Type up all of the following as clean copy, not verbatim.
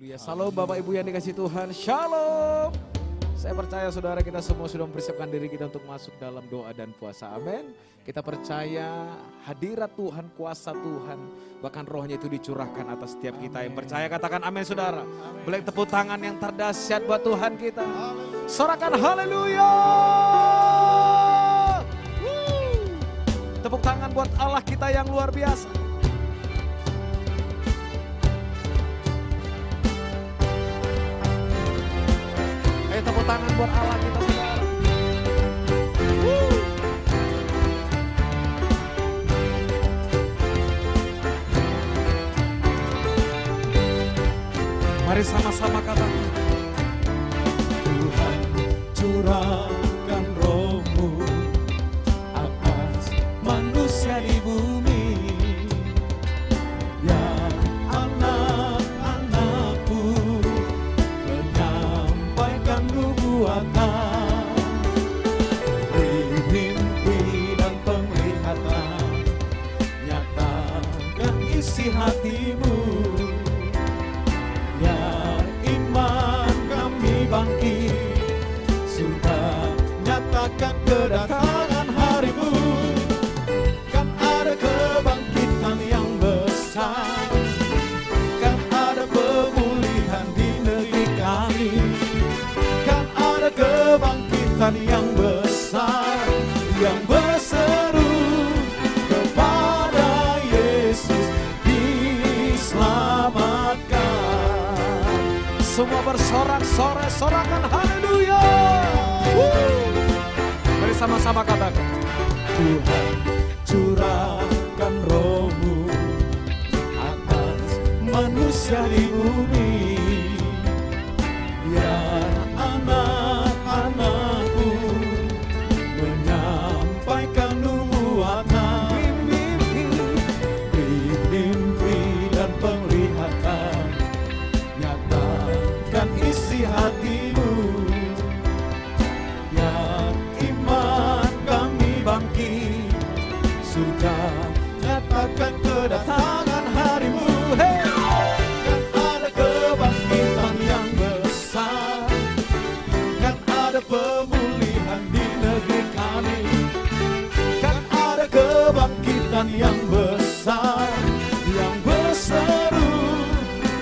Haleluya. Salam Bapak Ibu yang dikasih Tuhan. Shalom. Saya percaya saudara kita semua sudah mempersiapkan diri kita untuk masuk dalam doa dan puasa. Amin. Kita percaya hadirat Tuhan, kuasa Tuhan, bahkan rohnya itu dicurahkan atas setiap kita yang percaya. Katakan amin saudara. Boleh tepuk tangan yang terdahsyat buat Tuhan kita. Sorakan haleluya. Tepuk tangan buat Allah kita yang luar biasa. Ayo tepuk tangan buat Allah kita saudara. Mari sama-sama katakan. Tuhan curahkan roh-Mu atas manusia di bumi, ya anak-anakku, menyampaikan nubuatan, beri mimpi dan penglihatan, nyatakan isi hatimu, ya iman kami bangkit, sudah nyatakan kedatangan harimu. Kan ada kebangkitan yang besar, kan ada pemulihan di negeri kami, kan ada kebangkitan yang besar, yang berseru kepada Yesus diselamatkan. Semua bersorak-sorai, sorakan haleluya. Mari sama-sama katakan. Tuhan curahkan roh-Mu atas manusia di bumi, ya anak-anakku, menyampaikan nubuatan, mimpi dan penglihatan, nyatakan isi hatimu, ya iman kami bangkit, sudah nyatakan kedatangan harimu. Hey! Kan ada kebangkitan yang besar, kan ada pemulihan di negeri kami, kan ada kebangkitan yang besar, yang berseru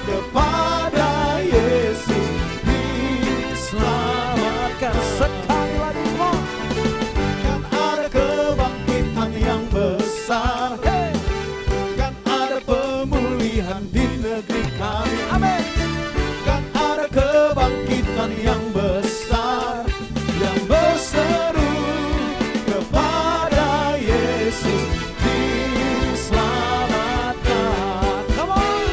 kepada Yesus diselamatkan. Sekali lagi mau. Kan ada kebangkitan yang besar, Hey. kan ada pemulihan di negeri kami, Amin. kan ada kebangkitan yang besar, yang berseru kepada Yesus diselamatkan. Come on.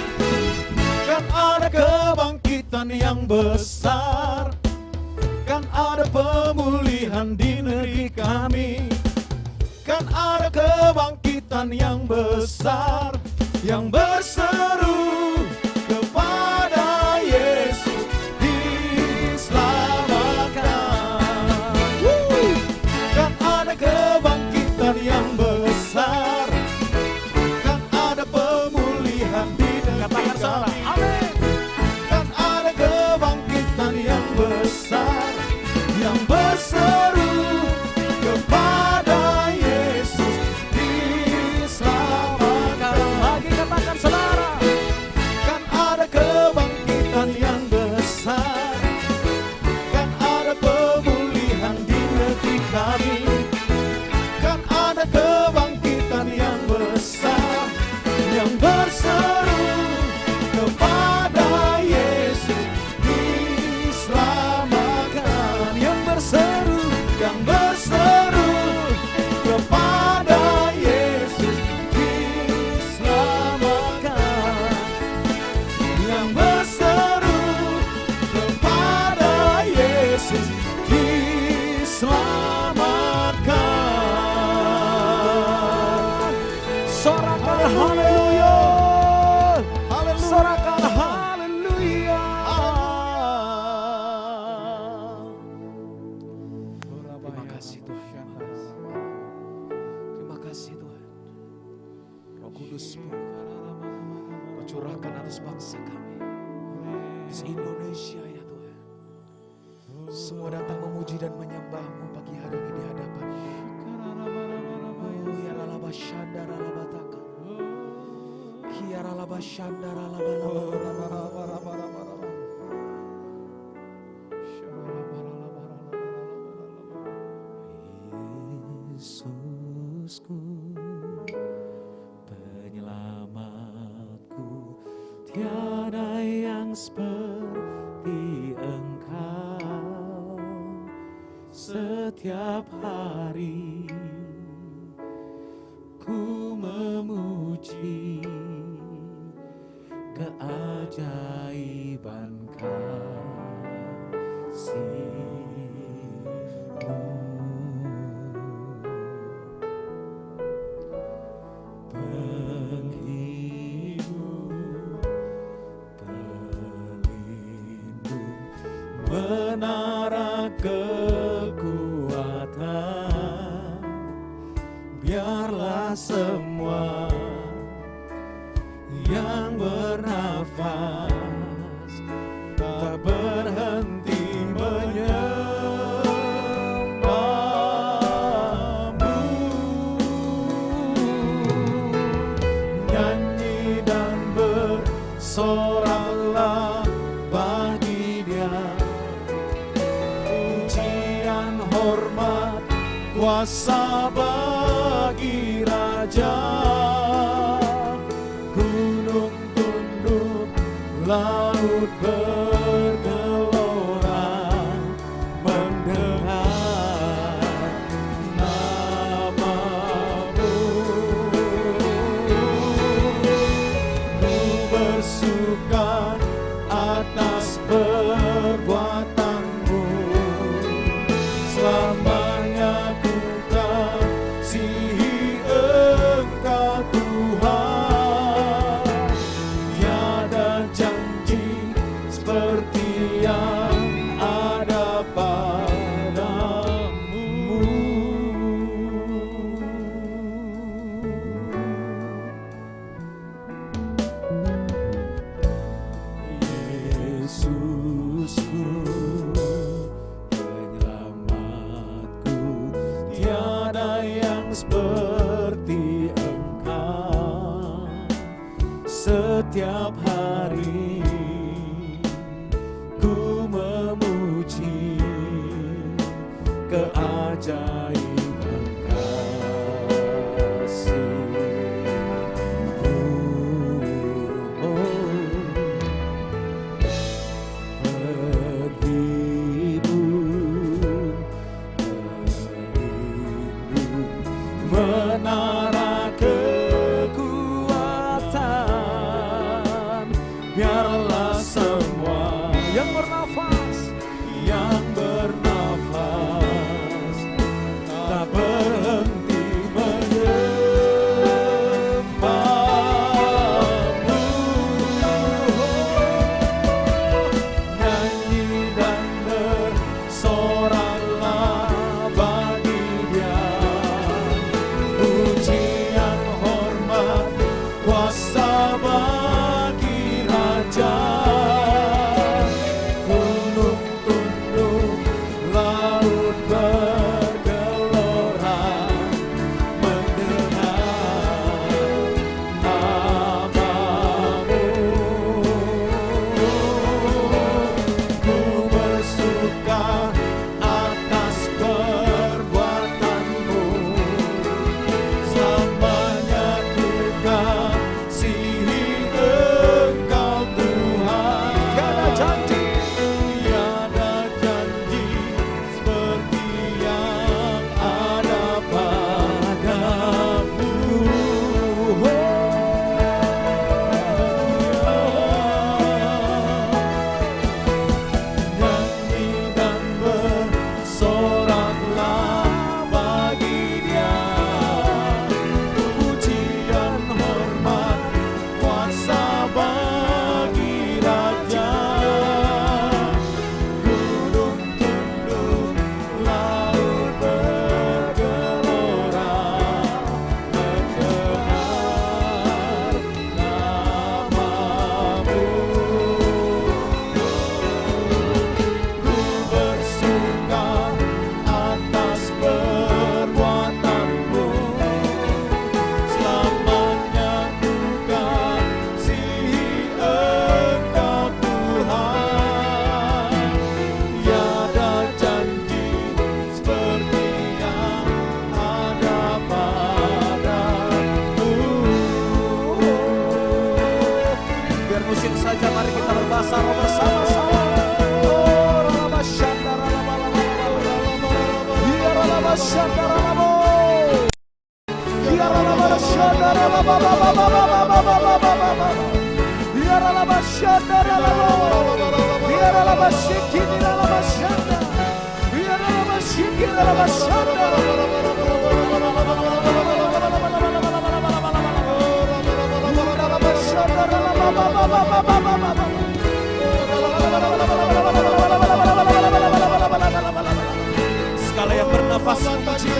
Kan ada kebangkitan yang besar, kan ada pemulihan di negeri kami, kan ada kebangkitan yang besar, yang berseru kepada Yesus diselamatkan. Kan ada kebangkitan yang besar, kan ada pemulihan di negeri Katakan saudara. kami, Amin. kan ada kebangkitan yang besar, yang berseru kepada Yesus diselamatkan. Lagi katakan saudara. Kan Indonesia ya Tuhan. Semua datang memuji dan menyembah-Mu pagi hari ini di hadapan-Mu. Oh ya ralaba shandara labataka. Kia ralaba shandara labalaba. Yesusku, penyelamatku, tiada yang seperti Engkau. Setiap hari ku memuji keajaiban kasih-Mu. Penghibur, pelindung, menara kekuatan, biarlah semua yang bernafas tak berhenti menyembah-Mu. Nyanyi dan bersoraklah bagi Dia, pujian hormat kuasa bagi Raja. Gunung tunduk, laut bergelora, mendengar nama-Mu. Ku bersuka atas perbuatan-Mu, selamanya ku kasihi Engkau Tuhan. Tiada janji seperti yang ada padamu. Yesusku, penyelamatku, tiada yang seperti Engkau. Setiap hari ku memuji keajaiban kasih-Mu. Penghibur, pelindung, menara kekuatan, biarlah semua yang bernafas tak berhenti menyembah-Mu. Nyanyi dan bersoraklah bagi Dia, pujian hormat kuasa bagi Raja. Gunung berbahasa roh bersama-sama. Oh, Ralabashanda, Ralabashanda, segala yang bernafas memuji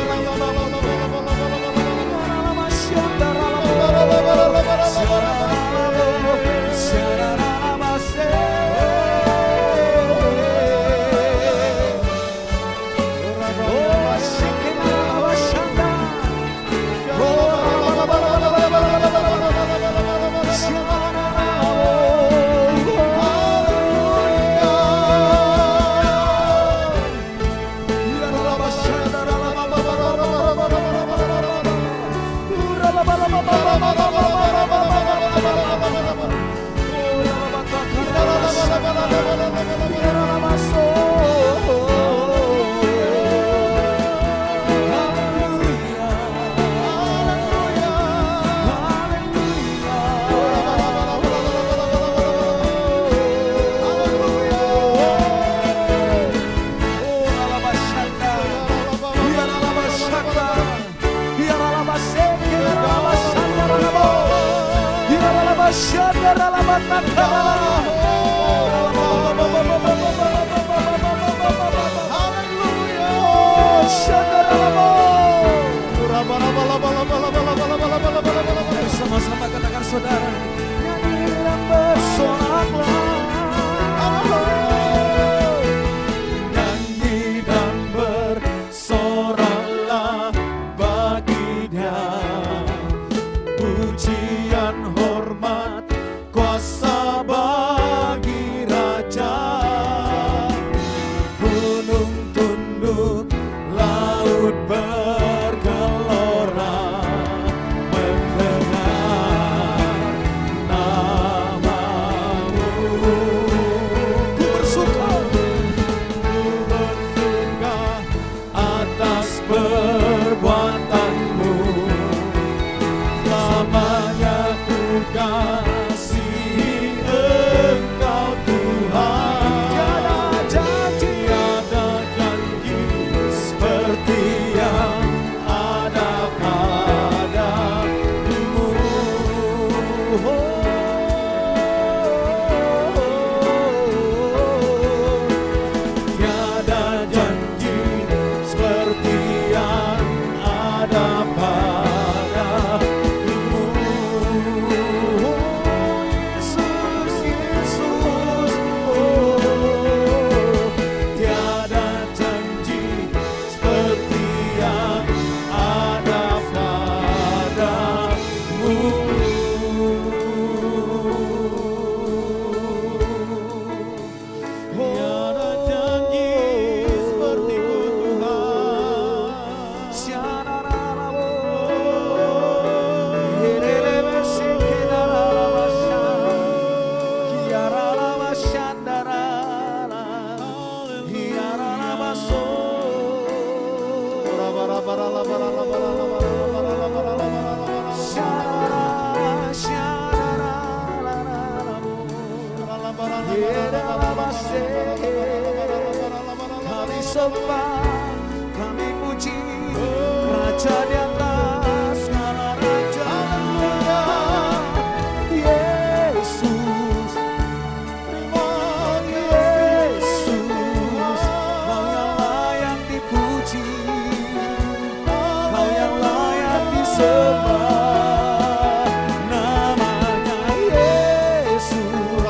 sama-sama katakan saudara, nyanyilah bersoraklah, nyanyi dan bersoraklah bagi Dia, pujian hormat kuasa bagi Raja, gunung tunduk laut bergelora mendengar namamu. Ku bersuka atas perbuatanmu, lamanya ku kasih Engkau Tuhan. Tiada janji seperti yang ada padamu. Tiada janji seperti yang ada padamu. Yesus, Yesus, tiada janji seperti yang ada padamu. Tiada janji seperti-Mu Kami sembah, kami puji Raja di atas segala raja. Yesus, Yesus, Kau yang layak dipuji, Kau yang layak disembah. Namanya Yesus,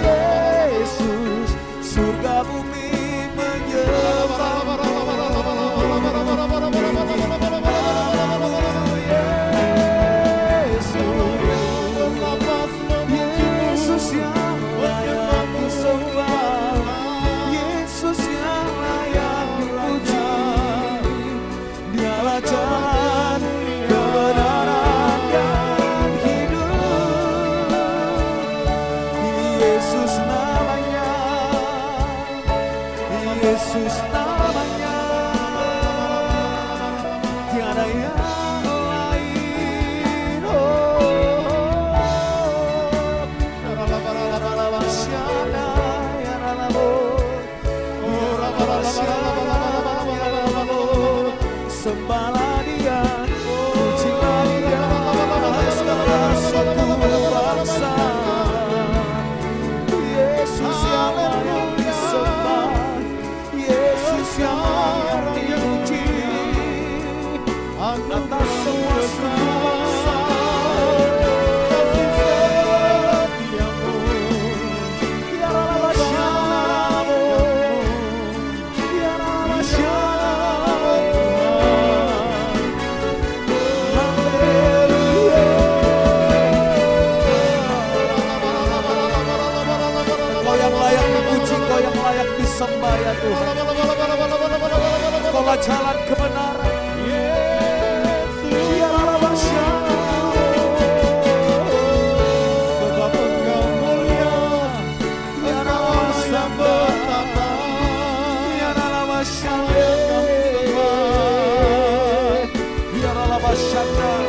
Yesus, surga bumi menyembah. Yesus namanya, Yesus namanya, tiada yang lain. Sembahlah Dia, pujilah Dia, segala suku bangsa. Yesus yang layak disembah, Yesus yang layak dipuji atas semua suku bangsa. Kasih setiamu, biarlah masyarakat, biarlah masyarakat. Kau yang layak dipuji, Kau yang layak disembah ya Tuhan. Kaulah jalan kebenaran. Biarlah masyarakat, sebab Engkau mulia. Biarlah masyarakat, biarlah masyarakat, biarlah masyarakat.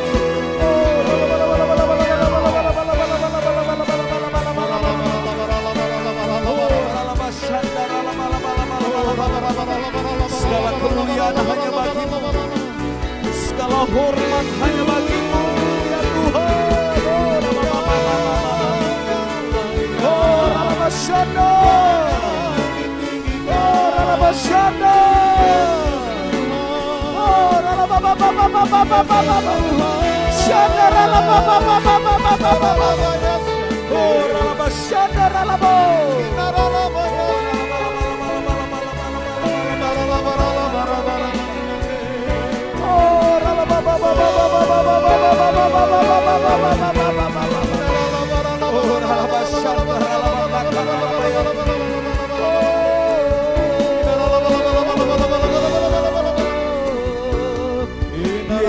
Segala kemuliaan hanya bagi-Mu, segala hormat hanya bagi-Mu ya Tuhan. Oh Ramasyanda, oh Ramasyanda, oh Shanda oh Ramasyanda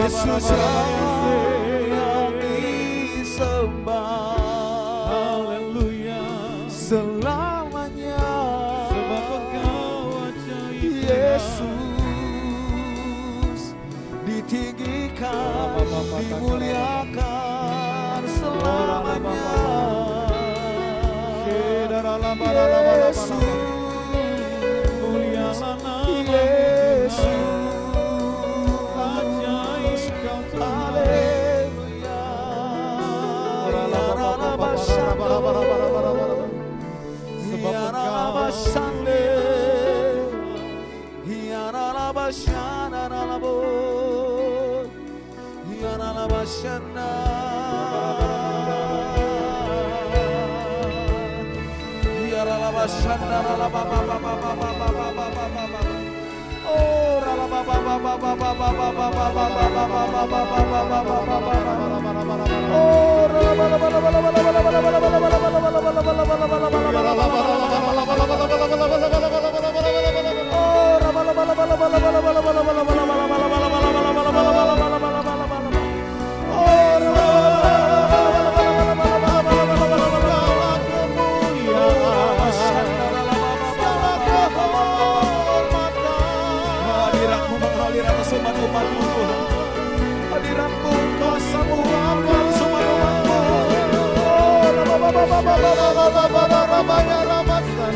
Yesus yang disembah, haleluya, selamanya. Sebab Engkau ajaib, Yesus ditinggikan, dimuliakan selamanya. Yesus, mulialah nama Yesus.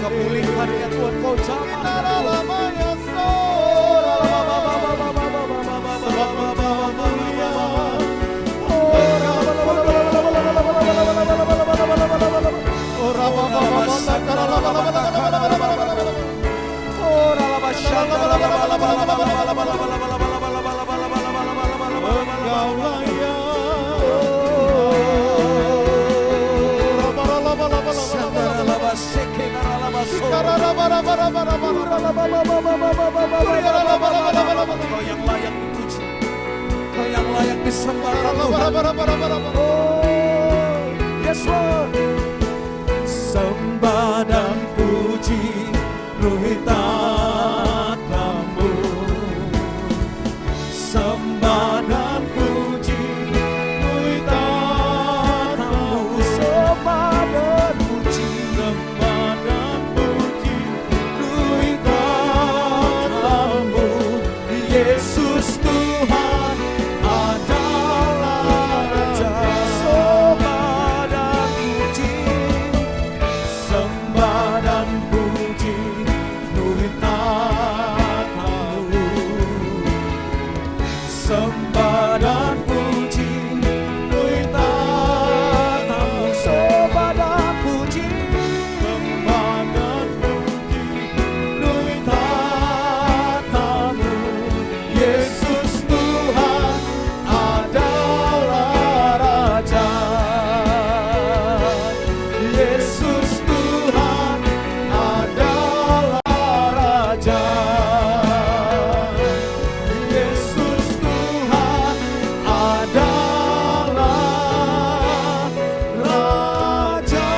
Kepulihkan ya Tuhan, Kau jamah Kau yang layak dipuji, Kau yang layak disembah. Oh, yes Lord. Sembah dan puji ruhitan Kamu, sembah dan puji ruhitan Kamu, sembah dan puji. Yesus Tuhan adalah Raja. Yesus Tuhan adalah Raja.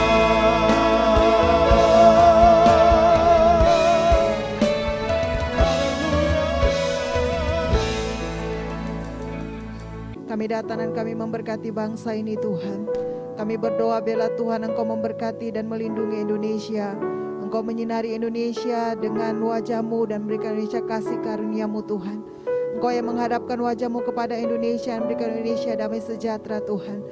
Kami datang dan kami memberkati bangsa ini Tuhan. Kami berdoa biarlah Tuhan Engkau memberkati dan melindungi Indonesia. Engkau menyinari Indonesia dengan wajah-Mu dan berikan Indonesia kasih karunia-Mu Tuhan. Engkau yang menghadapkan wajah-Mu kepada Indonesia dan berikan Indonesia damai sejahtera Tuhan.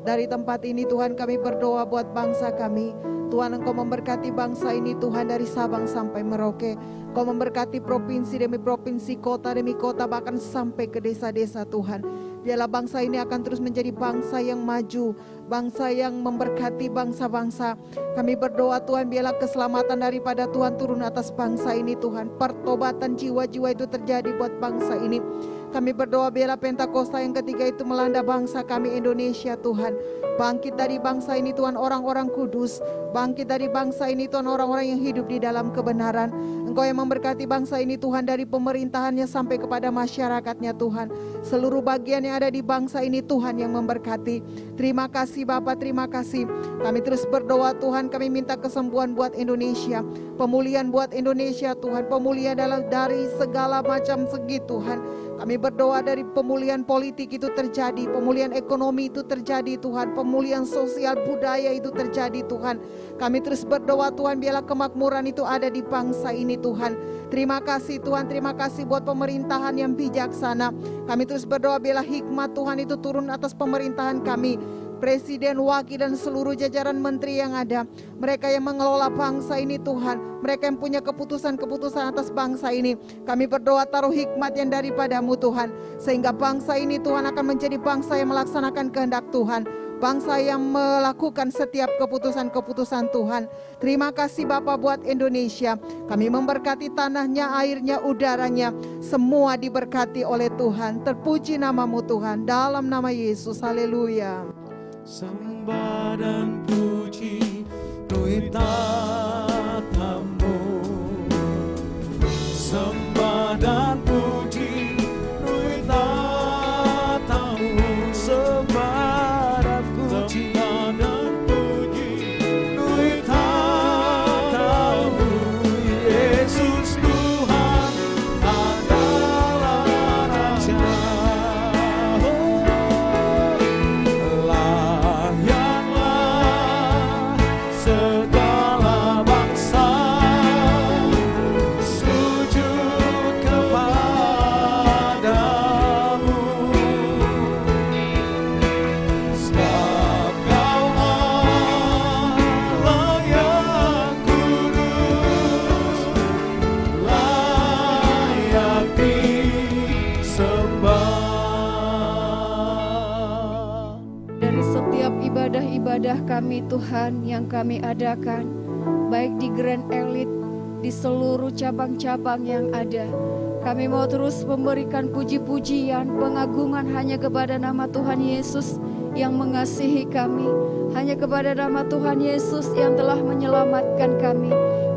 Dari tempat ini Tuhan kami berdoa buat bangsa kami. Tuhan Engkau memberkati bangsa ini Tuhan dari Sabang sampai Merauke. Engkau memberkati provinsi demi provinsi, kota demi kota, bahkan sampai ke desa-desa Tuhan. Biarlah bangsa ini akan terus menjadi bangsa yang maju, bangsa yang memberkati bangsa-bangsa. Kami berdoa Tuhan biarlah keselamatan daripada Tuhan turun atas bangsa ini Tuhan. Pertobatan jiwa-jiwa itu terjadi buat bangsa ini. Kami berdoa biarlah Pentakosta yang ketiga itu melanda bangsa kami Indonesia Tuhan. Bangkit dari bangsa ini Tuhan orang-orang kudus. Bangkit dari bangsa ini Tuhan orang-orang yang hidup di dalam kebenaran. Engkau yang memberkati bangsa ini Tuhan dari pemerintahannya sampai kepada masyarakatnya Tuhan. Seluruh bagian yang ada di bangsa ini Tuhan yang memberkati. Terima kasih Bapa, terima kasih. Kami terus berdoa Tuhan, kami minta kesembuhan buat Indonesia. Pemulihan buat Indonesia Tuhan. Pemulihan dari segala macam segi Tuhan. Kami berdoa dari pemulihan politik itu terjadi, pemulihan ekonomi itu terjadi Tuhan, pemulihan sosial budaya itu terjadi Tuhan. Kami terus berdoa Tuhan biarlah kemakmuran itu ada di bangsa ini Tuhan. Terima kasih Tuhan, terima kasih buat pemerintahan yang bijaksana. Kami terus berdoa biarlah hikmat Tuhan itu turun atas pemerintahan kami. Presiden, wakil dan seluruh jajaran menteri yang ada. Mereka yang mengelola bangsa ini Tuhan. Mereka yang punya keputusan-keputusan atas bangsa ini. Kami berdoa taruh hikmat yang daripada-Mu Tuhan. Sehingga bangsa ini Tuhan akan menjadi bangsa yang melaksanakan kehendak Tuhan. Bangsa yang melakukan setiap keputusan-keputusan Tuhan. Terima kasih Bapa buat Indonesia. Kami memberkati tanahnya, airnya, udaranya. Semua diberkati oleh Tuhan. Terpuji nama-Mu Tuhan. Dalam nama Yesus. Haleluya. Sembah dan puji Tuhan tatamu. Sembah dan puji Tuhan tatamu. Sembah dan puji Tuhan tatamu. Yesus Tuhan adalah Raja. Segala bangsa sujud kepadamu, sebab Kau Allah yang kudus, layak disembah. Dari setiap ibadah-ibadah kami Tuhan yang kami adakan, baik di Grand Elite, di seluruh cabang-cabang yang ada, kami mau terus memberikan puji-pujian, pengagungan hanya kepada nama Tuhan Yesus yang mengasihi kami, hanya kepada nama Tuhan Yesus yang telah menyelamatkan kami.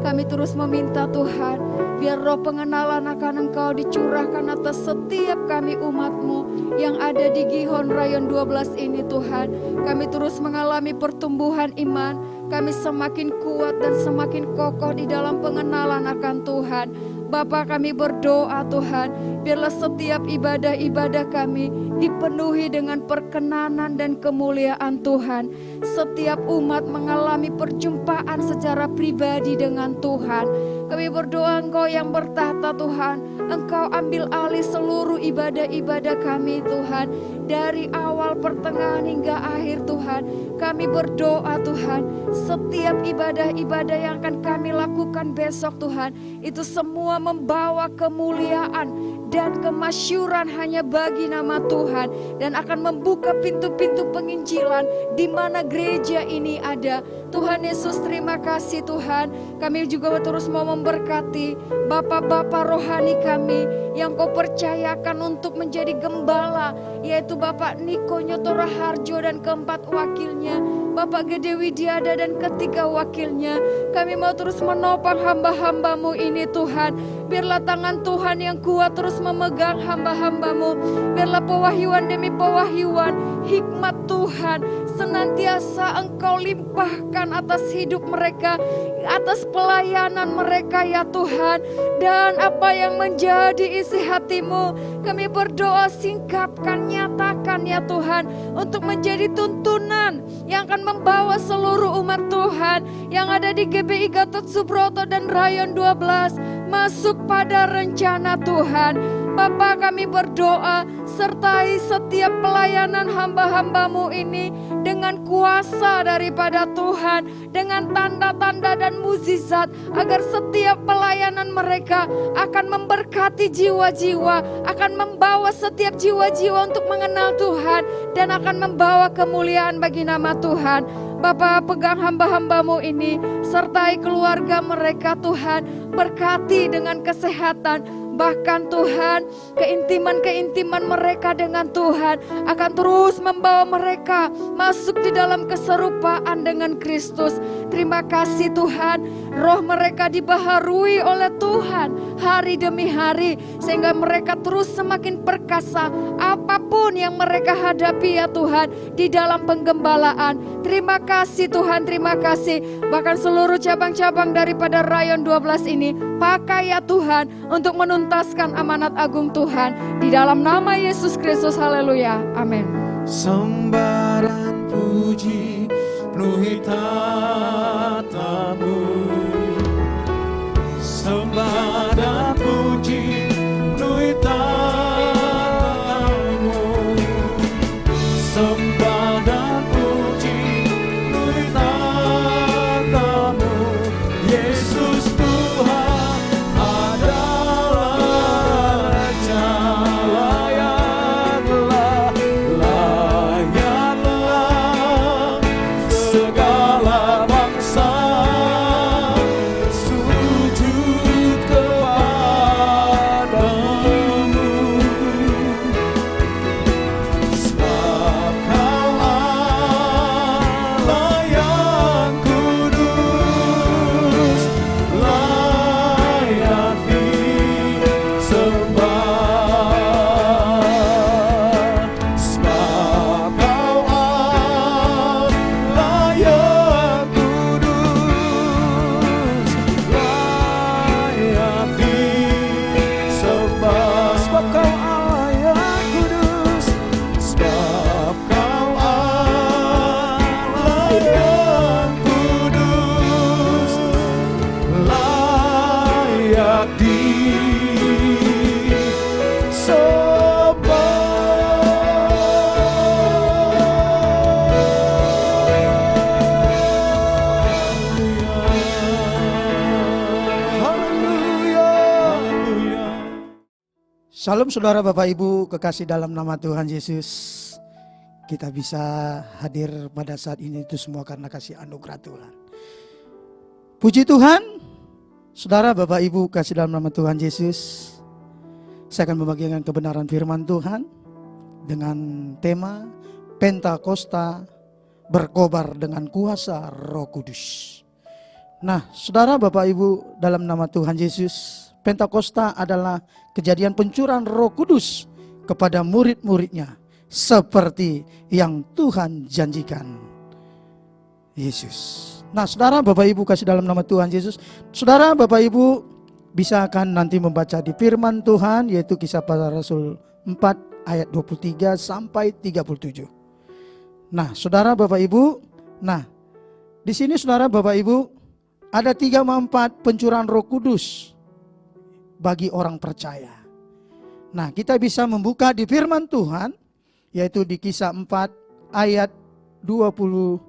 Kami terus meminta Tuhan, biar roh pengenalan akan Engkau dicurahkan atas setiap kami umat-Mu yang ada di Gihon Rayon 12 ini Tuhan. Kami terus mengalami pertumbuhan iman, kami semakin kuat dan semakin kokoh di dalam pengenalan akan Tuhan. Bapa, kami berdoa Tuhan, biarlah setiap ibadah-ibadah kami dipenuhi dengan perkenanan dan kemuliaan Tuhan. Setiap umat mengalami perjumpaan secara pribadi dengan Tuhan. Kami berdoa Engkau yang bertahta Tuhan, Engkau ambil alih seluruh ibadah-ibadah kami Tuhan. Dari awal, pertengahan hingga akhir Tuhan, kami berdoa Tuhan, setiap ibadah-ibadah yang akan kami lakukan besok Tuhan, itu semua membawa kemuliaan dan kemasyuran hanya bagi nama Tuhan, dan akan membuka pintu-pintu penginjilan di mana gereja ini ada. Tuhan Yesus, terima kasih Tuhan. Kami juga terus mau memberkati Bapak-bapak rohani kami yang Kau percayakan untuk menjadi gembala, yaitu Bapak Niko Nyoto Raharjo dan keempat wakilnya. Bapak Gede Widiada dan ketiga wakilnya. Kami mau terus menopang hamba-hambamu ini Tuhan. Biarlah tangan Tuhan yang kuat terus memegang hamba-hambamu. Biarlah pewahyuan demi pewahyuan, hikmat Tuhan senantiasa Engkau limpahkan atas hidup mereka, atas pelayanan mereka ya Tuhan. Dan apa yang menjadi isi hatimu, kami berdoa singkapkan, nyatakan ya Tuhan, untuk menjadi tuntunan yang akan membawa seluruh umat Tuhan yang ada di GBI Gatot Subroto dan Rayon 12 masuk pada rencana Tuhan. Bapa, kami berdoa, sertai setiap pelayanan hamba-hambamu ini dengan kuasa daripada Tuhan, dengan tanda-tanda dan mukjizat, agar setiap pelayanan mereka akan memberkati jiwa-jiwa, akan membawa setiap jiwa-jiwa untuk mengenal Tuhan, dan akan membawa kemuliaan bagi nama Tuhan. Bapa, pegang hamba-hambamu ini, sertai keluarga mereka Tuhan, berkati dengan kesehatan. Bahkan Tuhan, keintiman-keintiman mereka dengan Tuhan akan terus membawa mereka masuk di dalam keserupaan dengan Kristus. Terima kasih Tuhan, roh mereka dibaharui oleh Tuhan hari demi hari, sehingga mereka terus semakin perkasa apapun yang mereka hadapi ya Tuhan di dalam penggembalaan. Terima kasih Tuhan, terima kasih. Bahkan seluruh cabang-cabang daripada Rayon 12 ini, pakai ya Tuhan untuk menuntaskan amanat agung Tuhan. Di dalam nama Yesus Kristus, haleluya, amin. Sembah dan puji penuhi tatamu. Sembah dan puji penuhi tatamu. Sembah dan puji penuhi tatamu. Yesus Tuhan adalah Raja. Layaklah, layaklah segala bangsa sujud kepadamu. Sebab Kau Allah yang kudus, layak disembah. Sebab Kau Allah yang kudus, layak disembah. Sebab Kau Allah yang kudus, sebab Kau Allah yang kudus, layak disembah. Salam saudara Bapak Ibu kekasih dalam nama Tuhan Yesus. Kita bisa hadir pada saat ini itu semua karena kasih anugerah Tuhan. Puji Tuhan, saudara Bapak Ibu kasih dalam nama Tuhan Yesus. Saya akan membagikan kebenaran firman Tuhan dengan tema Pentakosta berkobar dengan kuasa Roh Kudus. Nah, saudara Bapak Ibu dalam nama Tuhan Yesus, Pentakosta adalah kejadian pencurahan Roh Kudus kepada murid-muridnya seperti yang Tuhan janjikan Yesus. Nah, saudara Bapak Ibu kasih dalam nama Tuhan Yesus, saudara Bapak Ibu bisa akan nanti membaca di firman Tuhan, yaitu Kisah Para Rasul 4 ayat 23 sampai 37. Nah, saudara Bapak Ibu, di sini saudara Bapak Ibu ada 3 manfaat pencurahan Roh Kudus bagi orang percaya. Nah, kita bisa membuka di firman Tuhan, yaitu di Kisah 4 ayat 23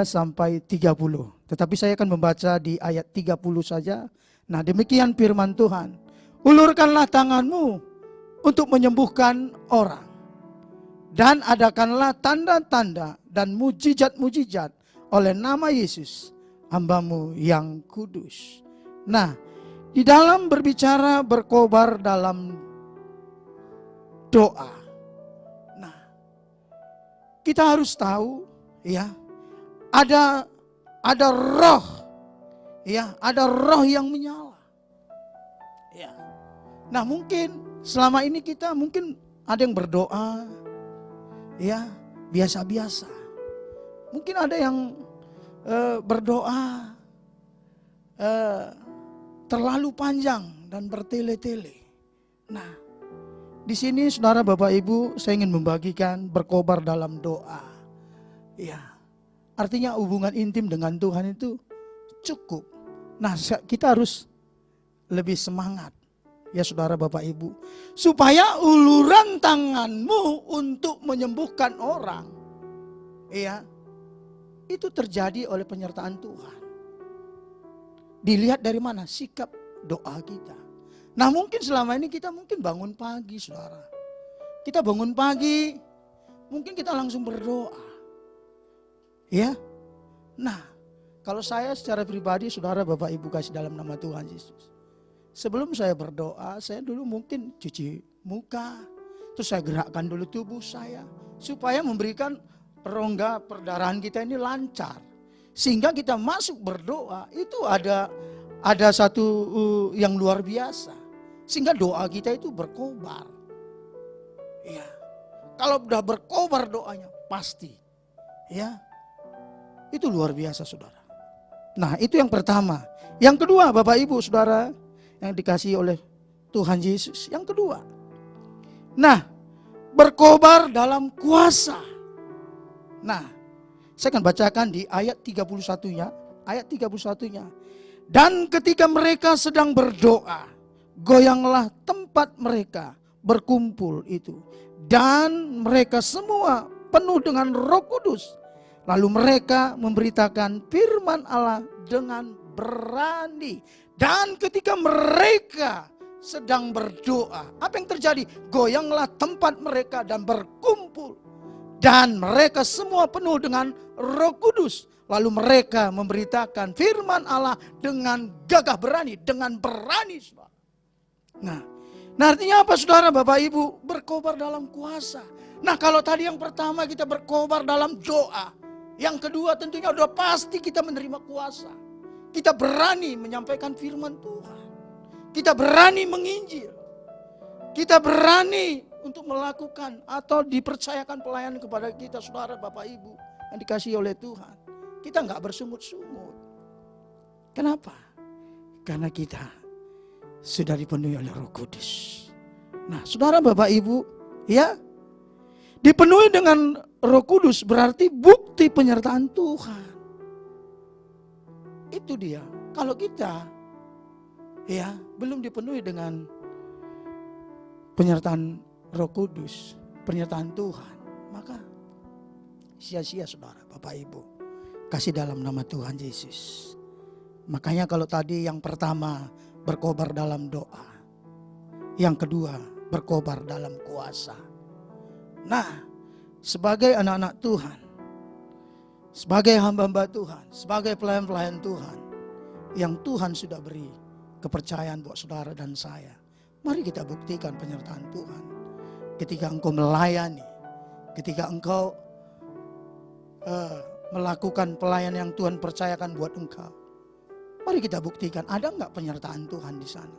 sampai 30. Tetapi saya akan membaca di ayat 30 saja. Nah, demikian firman Tuhan. Ulurkanlah tanganmu untuk menyembuhkan orang, dan adakanlah tanda-tanda dan mujizat-mujizat oleh nama Yesus, hamba-Mu yang kudus. Nah, di dalam berbicara berkobar dalam doa. Nah, kita harus tahu ya, ada roh, ya, ada roh yang menyala. Ya. Nah mungkin selama ini kita mungkin ada yang berdoa, ya biasa-biasa. Mungkin ada yang berdoa terlalu panjang dan bertele-tele. Nah, di sini saudara Bapak Ibu, saya ingin membagikan berkobar dalam doa. Ya, artinya hubungan intim dengan Tuhan itu cukup. Nah, kita harus lebih semangat. Ya saudara Bapak Ibu, supaya uluran tanganmu untuk menyembuhkan orang, ya, itu terjadi oleh penyertaan Tuhan. Dilihat dari mana? Sikap doa kita. Nah mungkin selama ini kita mungkin bangun pagi saudara. Kita bangun pagi, mungkin kita langsung berdoa. Ya. Nah, kalau saya secara pribadi saudara Bapak Ibu kasih dalam nama Tuhan Yesus. Sebelum saya berdoa, saya dulu mungkin cuci muka. Terus saya gerakkan dulu tubuh saya. Supaya memberikan rongga perdarahan kita ini lancar. Sehingga kita masuk berdoa, itu ada satu yang luar biasa. Sehingga doa kita itu berkobar. Ya. Kalau udah berkobar doanya, pasti. Ya. Itu luar biasa saudara. Nah itu yang pertama. Yang kedua Bapak Ibu saudara, yang dikasihi oleh Tuhan Yesus. Yang kedua. Nah, berkobar dalam kuasa. Nah, saya akan bacakan di ayat 31-nya. Ayat 31-nya. Dan ketika mereka sedang berdoa, goyanglah tempat mereka berkumpul itu. Dan mereka semua penuh dengan Roh Kudus. Lalu mereka memberitakan firman Allah dengan berani. Dan ketika mereka sedang berdoa, apa yang terjadi? Goyanglah tempat mereka dan berkumpul. Dan mereka semua penuh dengan Roh Kudus. Lalu mereka memberitakan firman Allah dengan gagah berani, dengan berani. Nah artinya apa saudara Bapak Ibu? Berkobar dalam kuasa. Nah kalau tadi yang pertama kita berkobar dalam doa. Yang kedua tentunya udah pasti kita menerima kuasa. Kita berani menyampaikan firman Tuhan. Kita berani menginjil. Kita berani untuk melakukan atau dipercayakan pelayanan kepada kita saudara Bapak Ibu yang dikasihi oleh Tuhan. Kita nggak bersungut-sungut. Kenapa? Karena kita sudah dipenuhi oleh Roh Kudus. Nah saudara Bapak Ibu, ya, dipenuhi dengan Roh Kudus berarti bukti penyertaan Tuhan. Itu dia. Kalau kita ya belum dipenuhi dengan penyertaan Roh Kudus, penyertaan Tuhan, maka sia-sia saudara Bapak Ibu. Kasih dalam nama Tuhan Yesus. Makanya kalau tadi yang pertama berkobar dalam doa, yang kedua berkobar dalam kuasa. Nah, sebagai anak-anak Tuhan, sebagai hamba-hamba Tuhan, sebagai pelayan-pelayan Tuhan yang Tuhan sudah beri kepercayaan buat saudara dan saya, mari kita buktikan penyertaan Tuhan. Ketika engkau melayani, ketika engkau melakukan pelayanan yang Tuhan percayakan buat engkau, mari kita buktikan ada enggak penyertaan Tuhan di sana?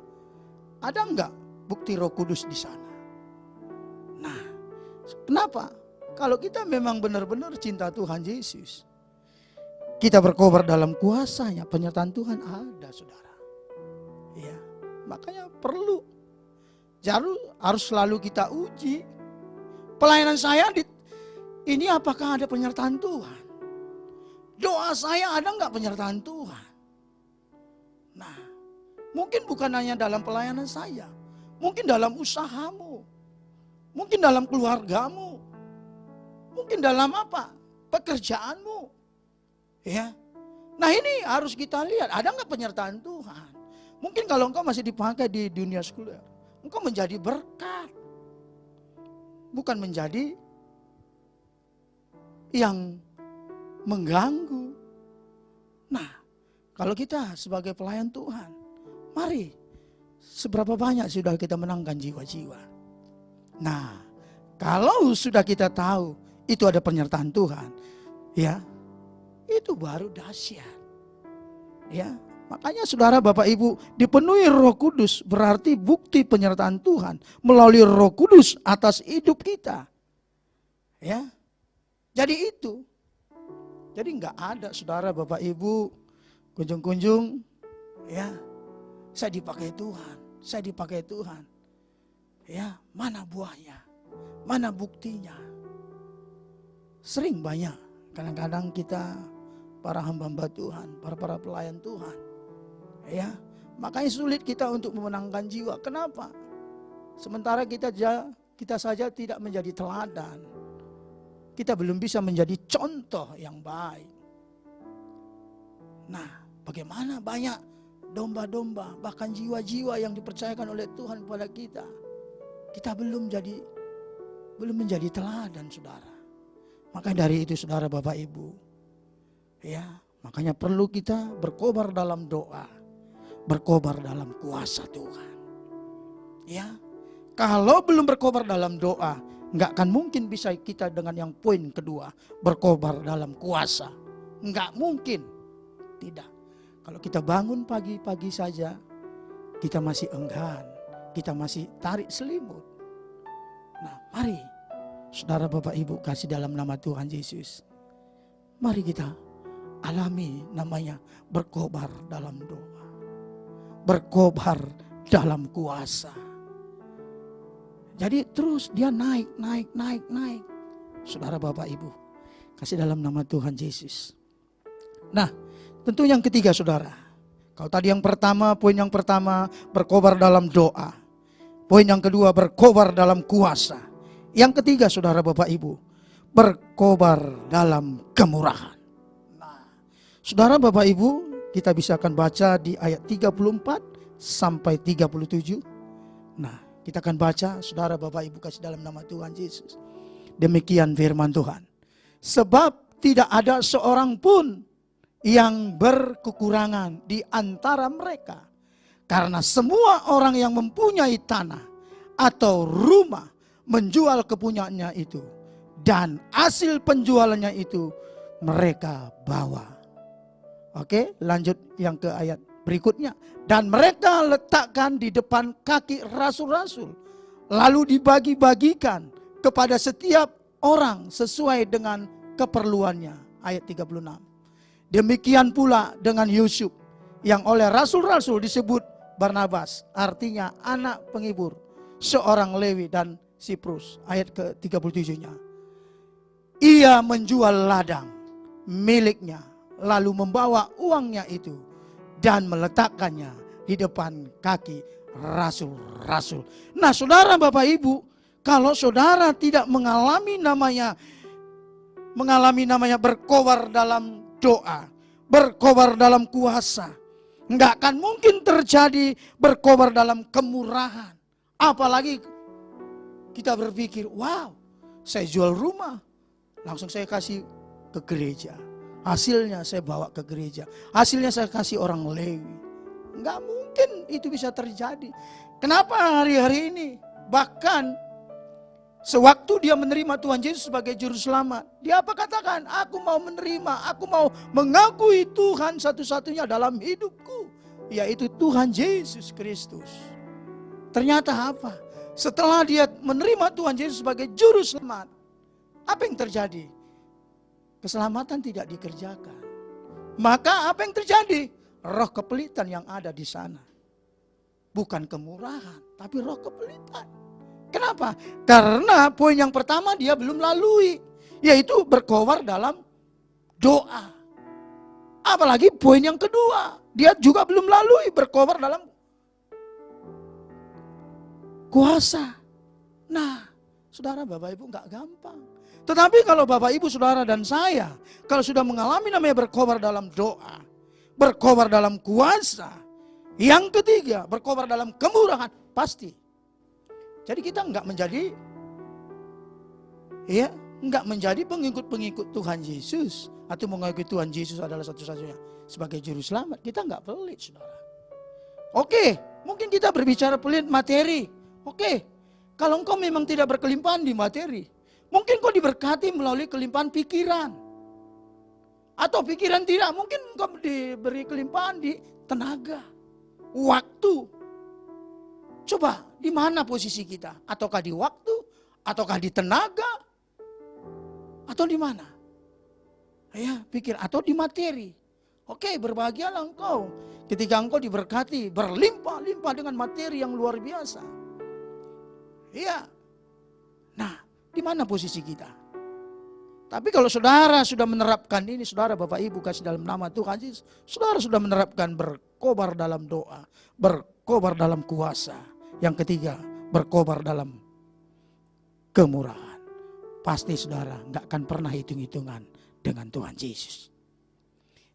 Ada enggak bukti Roh Kudus di sana? Nah, kenapa? Kalau kita memang benar-benar cinta Tuhan Yesus, kita berkobar dalam kuasanya, penyertaan Tuhan ada saudara. Ya, makanya perlu. Harus selalu kita uji. Pelayanan saya ini apakah ada penyertaan Tuhan? Doa saya ada enggak penyertaan Tuhan? Nah, mungkin bukan hanya dalam pelayanan saya, mungkin dalam usahamu, mungkin dalam keluargamu, mungkin dalam apa? Pekerjaanmu. Ya. Nah ini harus kita lihat, ada enggak penyertaan Tuhan? Mungkin kalau engkau masih dipakai di dunia sekuler, engkau menjadi berkat. Bukan menjadi yang mengganggu. Nah, kalau kita sebagai pelayan Tuhan, mari seberapa banyak sudah kita menangkan jiwa-jiwa. Nah, kalau sudah kita tahu itu ada penyertaan Tuhan, ya, itu baru dahsyat. Ya, makanya saudara Bapak Ibu, dipenuhi Roh Kudus berarti bukti penyertaan Tuhan melalui Roh Kudus atas hidup kita. Ya. Jadi itu. Jadi enggak ada saudara Bapak Ibu kunjung-kunjung ya, saya dipakai Tuhan, saya dipakai Tuhan. Ya, mana buahnya? Mana buktinya? Sering banyak kadang-kadang kita para hamba-hamba Tuhan, para pelayan Tuhan. Ya, makanya sulit kita untuk memenangkan jiwa. Kenapa? Sementara kita saja tidak menjadi teladan. Kita belum bisa menjadi contoh yang baik. Nah, bagaimana banyak domba-domba, bahkan jiwa-jiwa yang dipercayakan oleh Tuhan kepada kita. Kita belum menjadi teladan, saudara. Maka dari itu saudara Bapak Ibu, ya, makanya perlu kita berkobar dalam doa, berkobar dalam kuasa Tuhan. Ya, kalau belum berkobar dalam doa, nggak akan mungkin bisa kita dengan yang poin kedua, berkobar dalam kuasa. Nggak mungkin, tidak. Kalau kita bangun pagi-pagi saja, kita masih enggan, kita masih tarik selimut. Nah, mari saudara Bapak Ibu kasih dalam nama Tuhan Yesus. Mari kita alami namanya berkobar dalam doa. Berkobar dalam kuasa. Jadi terus dia naik. Saudara Bapak Ibu, kasih dalam nama Tuhan Yesus. Nah, tentu yang ketiga saudara. Kalau tadi yang pertama, poin yang pertama berkobar dalam doa. Poin yang kedua berkobar dalam kuasa. Yang ketiga saudara Bapak Ibu, berkobar dalam kemurahan. Nah, saudara Bapak Ibu, kita bisa akan baca di ayat 34 sampai 37. Nah, kita akan baca, saudara Bapak Ibu kasih dalam nama Tuhan Yesus. Demikian firman Tuhan. Sebab tidak ada seorang pun yang berkekurangan di antara mereka. Karena semua orang yang mempunyai tanah atau rumah menjual kepunyaannya itu. Dan hasil penjualannya itu mereka bawa. Oke, lanjut yang ke ayat berikutnya. Dan mereka letakkan di depan kaki rasul-rasul. Lalu dibagi-bagikan kepada setiap orang sesuai dengan keperluannya. Ayat 36. Demikian pula dengan Yusuf yang oleh rasul-rasul disebut Barnabas. Artinya anak penghibur. Seorang Lewi dan Siprus. Ayat ke-37-nya. Ia menjual ladang miliknya. Lalu membawa uangnya itu dan meletakkannya di depan kaki rasul-rasul. Nah saudara Bapak Ibu, kalau saudara tidak mengalami namanya berkobar dalam doa, berkobar dalam kuasa, nggak akan mungkin terjadi berkobar dalam kemurahan. Apalagi kita berpikir, wow, saya jual rumah, langsung saya kasih ke gereja. Hasilnya saya bawa ke gereja. Hasilnya saya kasih orang Lewi. Enggak mungkin itu bisa terjadi. Kenapa hari-hari ini? Bahkan sewaktu dia menerima Tuhan Yesus sebagai juru selamat, dia apa katakan? Aku mau menerima, aku mau mengakui Tuhan satu-satunya dalam hidupku, yaitu Tuhan Yesus Kristus. Ternyata apa? Setelah dia menerima Tuhan Yesus sebagai juru selamat, apa yang terjadi? Keselamatan tidak dikerjakan. Maka apa yang terjadi? Roh kepelitan yang ada di sana. Bukan kemurahan, tapi roh kepelitan. Kenapa? Karena poin yang pertama dia belum lalui, yaitu berkobar dalam doa. Apalagi poin yang kedua, dia juga belum lalui berkobar dalam kuasa. Nah, saudara Bapak Ibu gak gampang. Tetapi kalau Bapak Ibu Saudara dan saya, kalau sudah mengalami namanya berkobar dalam doa, berkobar dalam kuasa, yang ketiga berkobar dalam kemurahan, pasti. Jadi kita enggak menjadi pengikut-pengikut Tuhan Yesus, atau mengakui Tuhan Yesus adalah satu-satunya sebagai juru selamat. Kita enggak pelit, saudara. Oke, mungkin kita berbicara pelit materi. Oke, kalau engkau memang tidak berkelimpahan di materi, mungkin kau diberkati melalui kelimpahan pikiran. Atau pikiran tidak, mungkin engkau diberi kelimpahan di tenaga, waktu. Coba, di mana posisi kita? Ataukah di waktu? Ataukah di tenaga? Atau di mana? Ya, pikir, atau di materi. Oke, berbahagialah engkau ketika engkau diberkati, berlimpah-limpah dengan materi yang luar biasa. Iya. Nah, di mana posisi kita? Tapi kalau saudara sudah menerapkan ini, saudara Bapak Ibu kasih dalam nama Tuhan Yesus, saudara sudah menerapkan berkobar dalam doa, berkobar dalam kuasa. Yang ketiga, berkobar dalam kemurahan. Pasti saudara nggak akan pernah hitung-hitungan dengan Tuhan Yesus.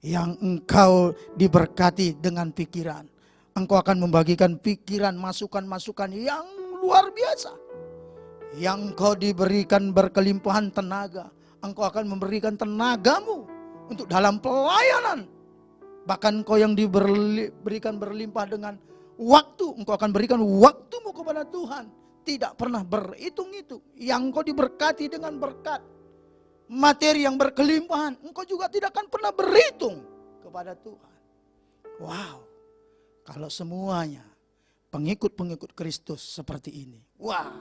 Yang engkau diberkati dengan pikiran, engkau akan membagikan pikiran, masukan-masukan yang luar biasa. Yang engkau diberikan berkelimpahan tenaga, engkau akan memberikan tenagamu untuk dalam pelayanan. Bahkan engkau yang diberikan berlimpah dengan waktu, engkau akan berikan waktumu kepada Tuhan. Tidak pernah berhitung-hitung. Yang engkau diberkati dengan berkat, materi yang berkelimpahan, engkau juga tidak akan pernah berhitung kepada Tuhan. Wow, kalau semuanya pengikut-pengikut Kristus seperti ini, wah,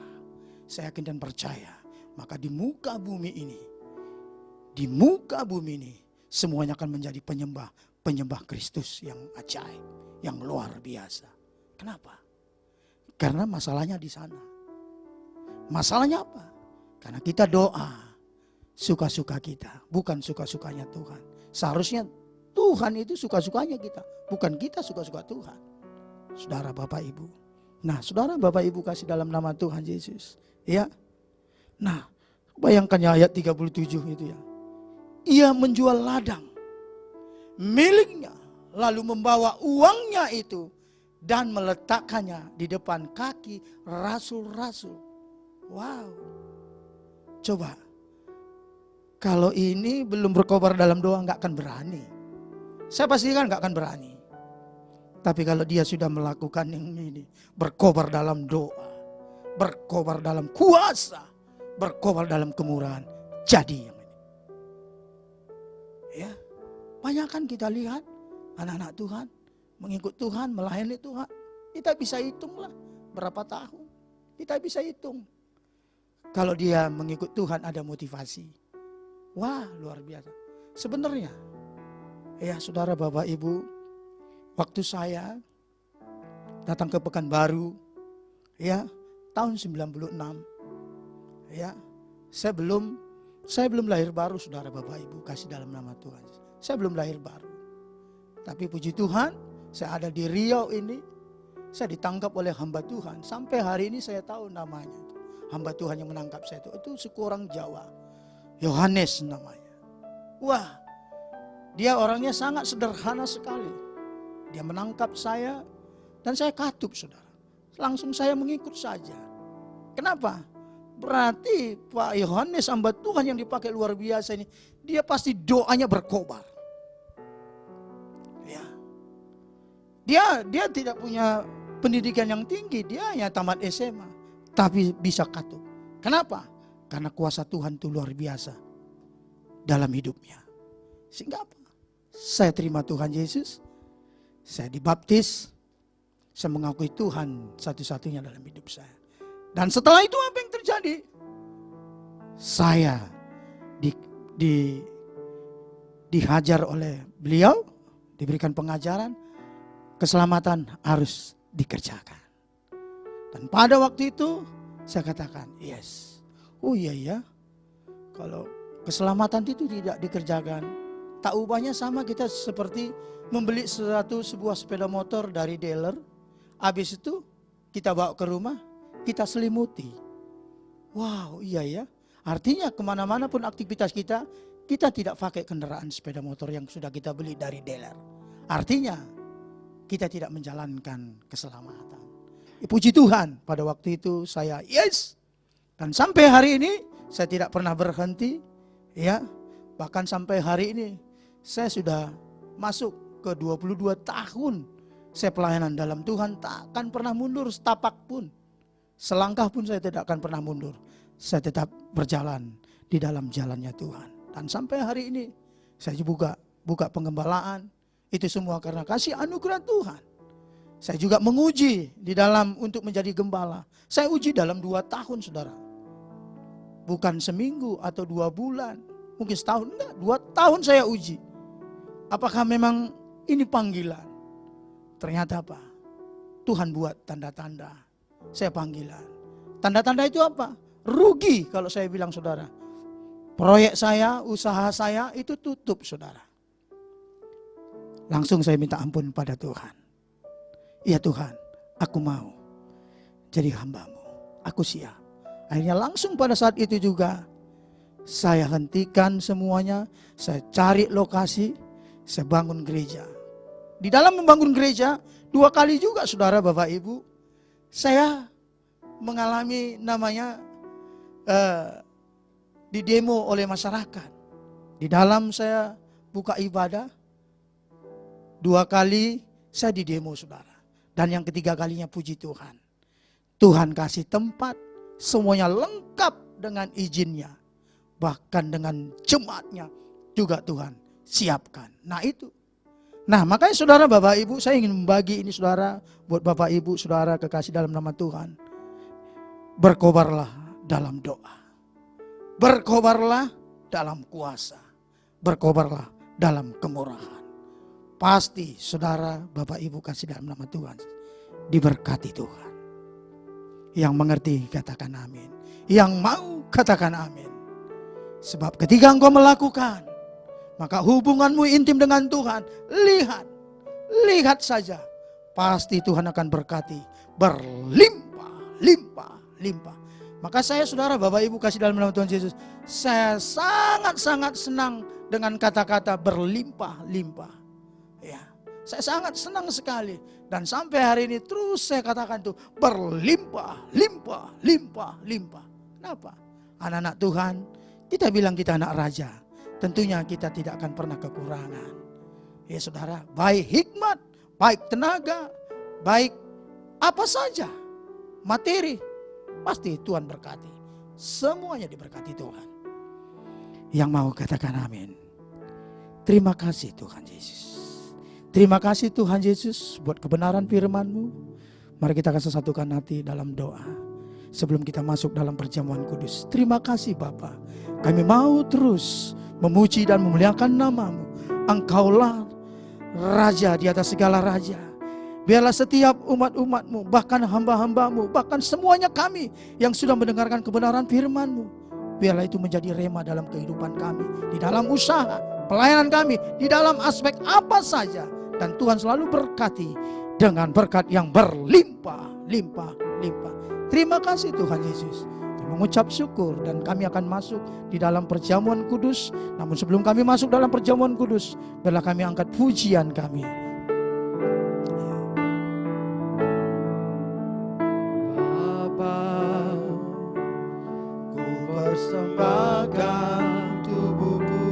saya yakin dan percaya, maka di muka bumi ini, semuanya akan menjadi penyembah Kristus yang ajaib, yang luar biasa. Kenapa? Karena masalahnya di sana. Masalahnya apa? Karena kita doa suka-suka kita, bukan suka-sukanya Tuhan. Seharusnya Tuhan itu suka-sukanya kita, bukan kita suka-suka Tuhan. Saudara Bapak Ibu. Nah, saudara Bapak Ibu kasih dalam nama Tuhan Yesus. Ya. Nah, bayangkan ya ayat 37 itu ya. Ia menjual ladang miliknya, lalu membawa uangnya itu dan meletakkannya di depan kaki rasul-rasul. Wow. Coba, kalau ini belum berkobar dalam doa nggak akan berani. Saya pastikan nggak akan berani. Tapi kalau dia sudah melakukan yang ini, berkobar dalam doa, berkobar dalam kuasa, berkobar dalam kemurahan, jadi yang ini. Ya, banyak kan kita lihat anak-anak Tuhan mengikut Tuhan, melayani Tuhan. Kita bisa hitunglah berapa tahun. Kita bisa hitung. Kalau dia mengikut Tuhan ada motivasi. Wah, luar biasa. Sebenarnya, ya saudara Bapak Ibu, waktu saya datang ke Pekanbaru, ya tahun 96, ya saya belum lahir baru, saudara Bapak Ibu kasih dalam nama Tuhan. Saya belum lahir baru. Tapi puji Tuhan, saya ada di Riau ini, saya ditangkap oleh hamba Tuhan. Sampai hari ini saya tahu namanya. Hamba Tuhan yang menangkap saya itu suku orang Jawa. Yohanes namanya. Wah, dia orangnya sangat sederhana sekali. Dia menangkap saya dan saya katup, saudara. Langsung saya mengikut saja. Kenapa? Berarti Pak Yohanes hamba Tuhan yang dipakai luar biasa ini, dia pasti doanya berkobar. Ya. Dia tidak punya pendidikan yang tinggi, dia hanya tamat SMA. Tapi bisa katup. Kenapa? Karena kuasa Tuhan itu luar biasa dalam hidupnya. Sehingga apa? Saya terima Tuhan Yesus, saya dibaptis, saya mengakui Tuhan satu-satunya dalam hidup saya. Dan setelah itu apa yang terjadi? Saya dihajar oleh beliau, diberikan pengajaran, keselamatan harus dikerjakan. Dan pada waktu itu saya katakan, yes. Oh iya ya, kalau keselamatan itu tidak dikerjakan, tak ubahnya sama kita seperti membeli sebuah sepeda motor dari dealer. Habis itu kita bawa ke rumah, kita selimuti. Wow, iya ya. Artinya kemana-mana pun aktivitas kita tidak pakai kendaraan sepeda motor yang sudah kita beli dari dealer. Artinya kita tidak menjalankan keselamatan. Puji Tuhan, pada waktu itu saya yes. Dan sampai hari ini saya tidak pernah berhenti, ya. Bahkan sampai hari ini saya sudah masuk ke 22 tahun saya pelayanan dalam Tuhan, tak akan pernah mundur setapak pun. Selangkah pun saya tidak akan pernah mundur. Saya tetap berjalan di dalam jalannya Tuhan. Dan sampai hari ini Saya juga buka penggembalaan. Itu semua karena kasih anugerah Tuhan. Saya juga menguji di dalam untuk menjadi gembala. Saya uji dalam 2 tahun, saudara. Bukan seminggu atau 2 bulan. Mungkin setahun, enggak. 2 tahun saya uji. Apakah memang ini panggilan? Ternyata apa? Tuhan buat tanda-tanda. Saya panggilan. Tanda-tanda itu apa? Rugi kalau saya bilang, saudara. Proyek saya, usaha saya itu tutup, saudara. Langsung saya minta ampun pada Tuhan. Ya Tuhan, aku mau jadi hamba-Mu. Aku siap. Akhirnya langsung pada saat itu juga saya hentikan semuanya. Saya cari lokasi, saya bangun gereja. Di dalam membangun gereja 2 kali juga, saudara, Bapak Ibu, saya mengalami namanya didemo oleh masyarakat. Di dalam saya buka ibadah, 2 kali saya didemo, saudara. Dan yang ketiga kalinya, puji Tuhan, Tuhan kasih tempat, semuanya lengkap dengan izinnya. Bahkan dengan jemaatnya juga Tuhan siapkan. Nah itu. Nah makanya saudara, Bapak Ibu, saya ingin membagi ini, saudara, buat Bapak Ibu, saudara kekasih dalam nama Tuhan. Berkobarlah dalam doa. Berkobarlah dalam kuasa. Berkobarlah dalam kemurahan. Pasti saudara, Bapak Ibu kasih dalam nama Tuhan, diberkati Tuhan. Yang mengerti katakan amin. Yang mau katakan amin. Sebab ketika engkau melakukan, maka hubunganmu intim dengan Tuhan, lihat saja, pasti Tuhan akan berkati berlimpah, limpah. Maka saya, saudara, Bapak Ibu kasih dalam nama Tuhan Yesus, saya sangat-sangat senang dengan kata-kata berlimpah. Ya, saya sangat senang sekali. Dan sampai hari ini terus saya katakan itu berlimpah. Kenapa? Anak-anak Tuhan, kita bilang kita anak raja. Tentunya kita tidak akan pernah kekurangan. Ya saudara, baik hikmat, baik tenaga, baik apa saja, materi, pasti Tuhan berkati. Semuanya diberkati Tuhan. Yang mau katakan amin. Terima kasih Tuhan Yesus. Terima kasih Tuhan Yesus buat kebenaran firman-Mu. Mari kita akan sesatukan hati dalam doa sebelum kita masuk dalam perjamuan kudus. Terima kasih Bapa. Kami mau terus memuji dan memuliakan nama-Mu. Engkaulah Raja di atas segala raja. Biarlah setiap umat-umat-Mu, bahkan hamba-hamba-Mu, bahkan semuanya kami yang sudah mendengarkan kebenaran firman-Mu, biarlah itu menjadi rema dalam kehidupan kami, di dalam usaha, pelayanan kami, di dalam aspek apa saja. Dan Tuhan selalu berkati dengan berkat yang berlimpah. Terima kasih Tuhan Yesus. Kami mengucap syukur dan kami akan masuk di dalam perjamuan kudus. Namun sebelum kami masuk dalam perjamuan kudus, biarlah kami angkat pujian kami. Bapa, ku persembahkan tubuhku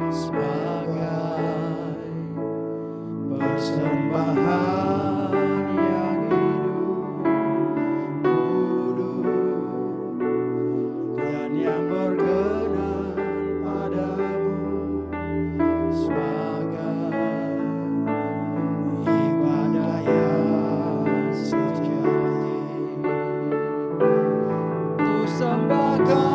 sebagai persembahan yang hidup, kudus, dan yang berkenan padamu, sebagai ibadah yang sejati. Ku sembahkan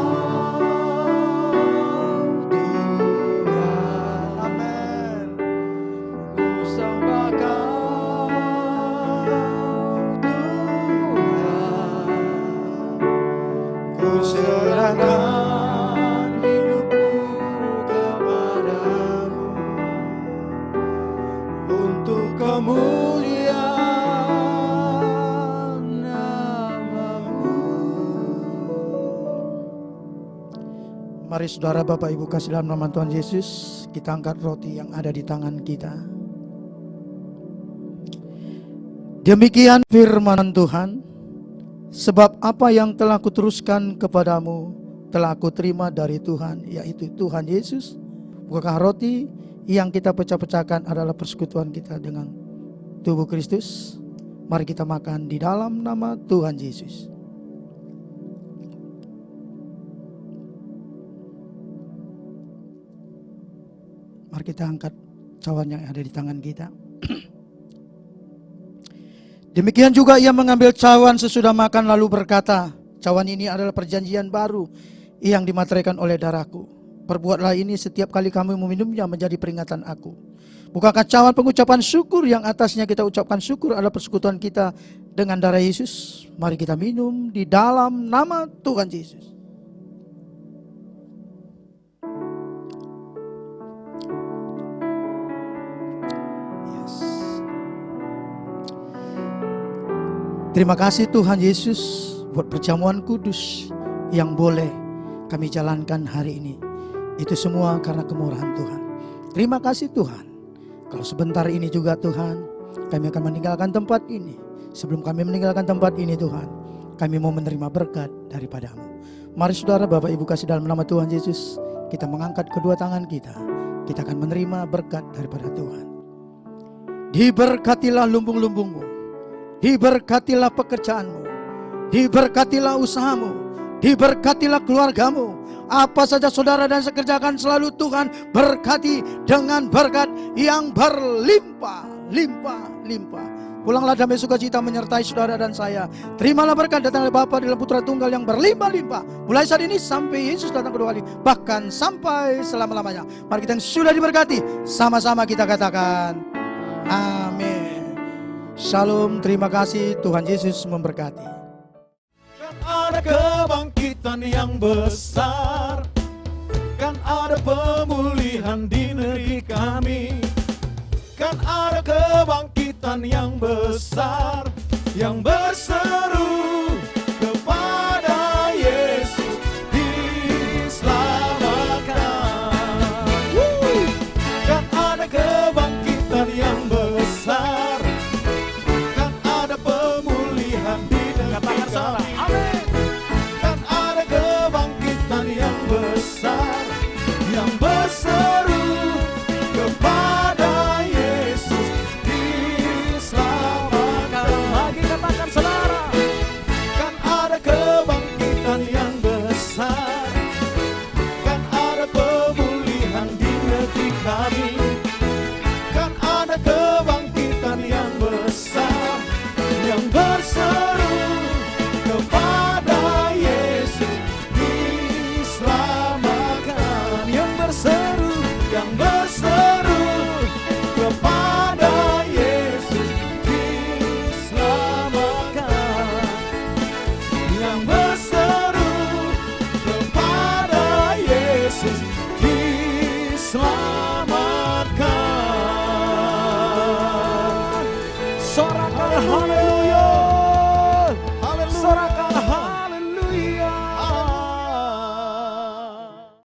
serahkan hidupku kepadamu untuk kemuliaan nama-Mu. Mari saudara, Bapak Ibu kasih dalam nama Tuhan Yesus, kita angkat roti yang ada di tangan kita. Demikian firman Tuhan. Sebab apa yang telah kuteruskan kepadamu telah aku terima dari Tuhan, yaitu Tuhan Yesus. Bukankah roti yang kita pecah-pecahkan adalah persekutuan kita dengan tubuh Kristus? Mari kita makan di dalam nama Tuhan Yesus. Mari kita angkat cawan yang ada di tangan kita. Demikian juga ia mengambil cawan sesudah makan lalu berkata, cawan ini adalah perjanjian baru yang dimateraikan oleh darahku. Perbuatlah ini setiap kali kamu meminumnya menjadi peringatan aku. Bukankah cawan pengucapan syukur yang atasnya kita ucapkan syukur adalah persekutuan kita dengan darah Yesus? Mari kita minum di dalam nama Tuhan Yesus. Yes. Terima kasih Tuhan Yesus buat perjamuan kudus yang boleh kami jalankan hari ini. Itu semua karena kemurahan Tuhan. Terima kasih Tuhan. Kalau sebentar ini juga Tuhan, kami akan meninggalkan tempat ini. Sebelum kami meninggalkan tempat ini Tuhan, kami mau menerima berkat daripada-Mu. Mari saudara, Bapak Ibu kasih dalam nama Tuhan Yesus, kita mengangkat kedua tangan kita. Kita akan menerima berkat daripada Tuhan. Diberkatilah lumbung-lumbungmu, diberkatilah pekerjaanmu, diberkatilah usahamu, diberkatilah keluargamu. Apa saja saudara dan saya kerjakan selalu Tuhan berkati dengan berkat yang berlimpah, limpah, limpah. Pulanglah damai sukacita menyertai saudara dan saya. Terimalah berkat datang dari Bapa dalam Putra Tunggal yang berlimpah-limpah. Mulai saat ini sampai Yesus datang kedua kali, bahkan sampai selama-lamanya. Mari kita yang sudah diberkati, sama-sama kita katakan amin. Shalom, terima kasih, Tuhan Yesus memberkati. Ada kebangkitan yang besar, kan ada pemulihan di negeri kami. Kan ada kebangkitan yang besar, yang berseru